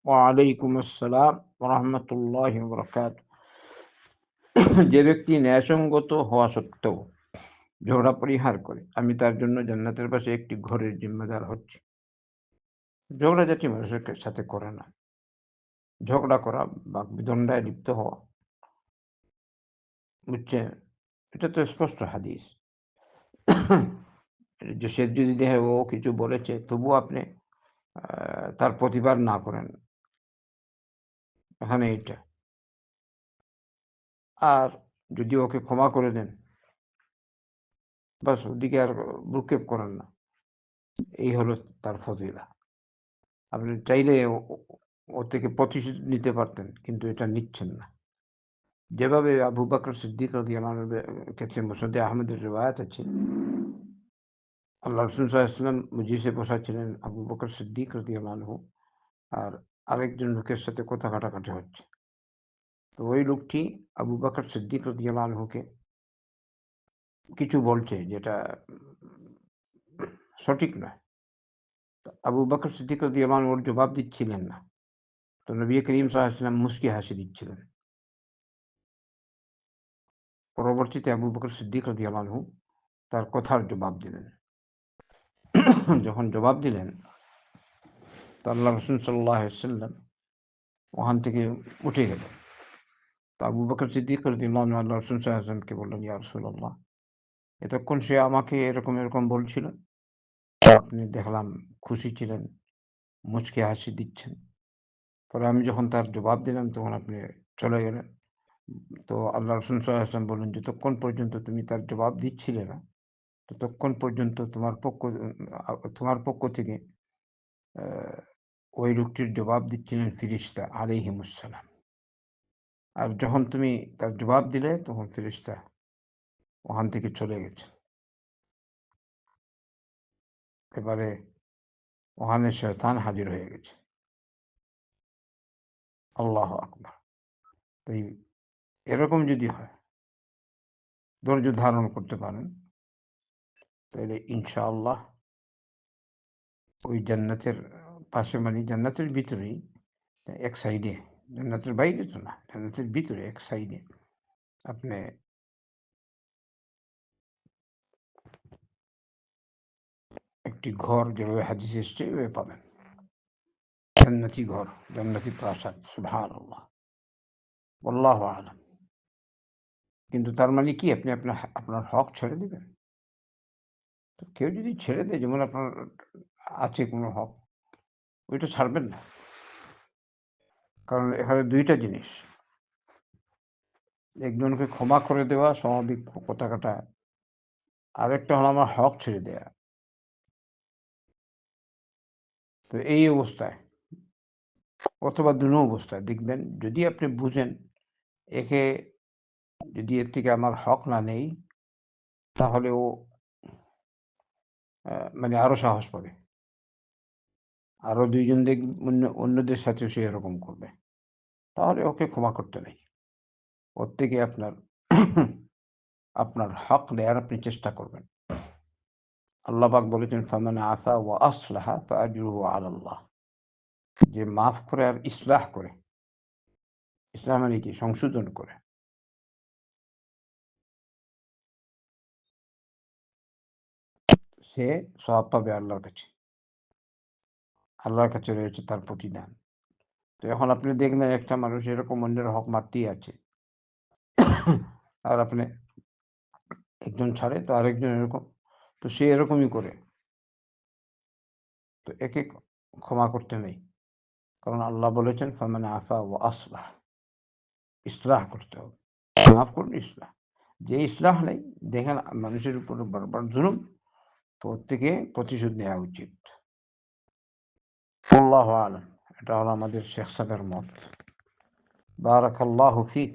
ওয়ালাইকুম আসসালাম ওয়া রাহমাতুল্লাহি ওয়া বারাকাতুহু। যে ব্যক্তি ন্যায়সঙ্গত হওয়া সত্ত্বেও ঝগড়া পরিহার করে, আমি তার জন্য জান্নাতের পাশে একটি ঘরের জিম্মাদার হচ্ছি। ঝগড়া জাতি মানুষের সাথে করে না। ঝগড়া করা, বাকবিতণ্ডায় লিপ্ত হওয়া, বুঝছেন? এটা তো স্পষ্ট হাদিস। যে সে যদি দেখে ও কিছু বলেছে, তবুও আপনি তার প্রতিবাদ না করেন। এখানে এইটা। আর যদি ওকে ক্ষমা করে দেন, বাস ওদিকে আর ভ্রুক্ষেপ করেন না। এই হলো তার ফজিলা। আপনি চাইলে ওর থেকে প্রতিশোধ নিতে পারতেন, কিন্তু এটা নিচ্ছেন না। যেভাবে আবু বকর সিদ্দিক রাদিয়াল্লাহু আনহুর ক্ষেত্রে মুসনাদে আহমদের রিওয়ায়াত আছে, আল্লাহ রাসূল সাল্লাল্লাহু আলাইহি ওয়াসাল্লাম মজলিসে বসা ছিলেন আবু বকর সিদ্দিক রাদিয়াল্লাহু আনহু, আর আরেকজন লোকের সাথে কথা কাটাকাটি হচ্ছে। তো ওই লোকটি আবু বকর সিদ্দিক রাদিয়াল্লাহু আনহুকে কিছু বলছে, যেটা সঠিক নয়। আবু বকর সিদ্দিক রাদিয়াল্লাহু আনহু ওর জবাব দিচ্ছিলেন না। তো নবী করিম সাল্লাল্লাহু আলাইহি ওয়াসাল্লাম মুস্কি হাসি দিচ্ছিলেন। পরবর্তীতে আবু বকর সিদ্দিক রাদিয়াল্লাহু আনহু তার কথার জবাব দিলেন। যখন জবাব দিলেন, তো আল্লাহ রাসূল সাল্লাল্লাহু আলাইহি ওয়াসাল্লাম ওখান থেকে উঠে গেলেন। তো আবু বকর সিদ্দিক রাদিয়াল্লাহু আনহু আল্লাহ রাসূল সাল্লাল্লাহু আলাইহি ওয়াসাল্লামকে বললেন, ইয়া রাসূলাল্লাহ, এতক্ষণ সে আমাকে এরকম, এরকম বলছিল। আপনি দেখলাম খুশি ছিলেন, মুচকি হাসি দিচ্ছেন। পরে আমি যখন তার জবাব দিলাম, তখন আপনি চলে গেলেন। তো আল্লাহ রাসূল সাল্লাল্লাহু আলাইহি ওয়াসাল্লাম বললেন, যতক্ষণ পর্যন্ত তুমি তার জবাব দিচ্ছিলে না, ততক্ষণ পর্যন্ত তোমার পক্ষ থেকে আ ওই লোকটির জবাব দিচ্ছিলেন ফেরেশতা আলাইহিমুস সালাম। আর যখন তুমি তার জবাব দিলে, তখন ফেরেশতা ওখান থেকে চলে গেছে। এবারে ওখানে শয়তান হাজির হয়ে গেছে। আল্লাহু আকবার! তো এরকম যদি হয়, ধৈর্য ধারণ করতে পারেন, তাহলে ইনশাআল্লাহ ওই জান্নাতের পাশে, মানে জান্নাতের ভিতরেই এক সাইডে, জান্নাতের বাইরে তো না, জান্নাতের ভিতরে এক সাইডে আপনি একটি ঘর, যেভাবে হাদিসে এসছে এভাবে পাবেন। জান্নাতি ঘর, জান্নাতি প্রাসাদ। সুবহানাল্লাহ। ওয়াল্লাহু আ'লাম। কিন্তু তার মানে কি আপনি আপনার হক ছেড়ে দিবেন? তো কেউ যদি ছেড়ে দেয়, যেমন আপনার আছে কোনো হক, ওইটা ছাড়বেন না। কারণ এখানে ২ টা জিনিস। একজনকে ক্ষমা করে দেওয়া স্বাভাবিক কথা কাটা, আরেকটা হলো আমার হক ছেড়ে দেয়া। তো এই অবস্থায়, অথবা ২ অবস্থায় দেখবেন, যদি আপনি বুঝেন একে, যদি এর থেকে আমার হক না নেই, তাহলে ও মানে আরো সাহস পাবে। আরো ২ জন অন্যদের সাথেও সে এরকম করবে। তাহলে ওকে ক্ষমা করতে নেই। ওর থেকে আপনার হক নেয়ার আপনি চেষ্টা করবেন। আল্লাহ পাক বলেছেন, ফামান আফা ওয়া আসলাহা ফাআজরুহু আলা আল্লাহ। যে মাফ করে আর ইসলাহ করে। ইসলাহ মানে কি? সংশোধন করে। সে সওয়াব পাবে আল্লাহর কাছে। আল্লাহর কাছে রয়েছে তার প্রতিদান। তো এখন আপনি দেখলেন একটা মানুষ এরকম অন্যের হক মারতেই আছে। আর আপনি, একজন ছাড়ে তো আরেকজন এরকম। তো সে এরকমই করে। তো একে ক্ষমা করতে নেই। কারণ আল্লাহ বলেছেন, ফামান আফা ওয়া আসলাহ। ইসলাহ করতে হবে। মাফ করুন, ইসলাহ। যে ইসলাহ নেই, দেখেন মানুষের উপরে বারবার জুলুম, তো ওর থেকে প্রতিশোধ নেওয়া উচিত। আল্লাহু আ'লাম। এটা হলো আমাদের শেখ সাহেবের মত। বারাকাল্লাহু ফিক।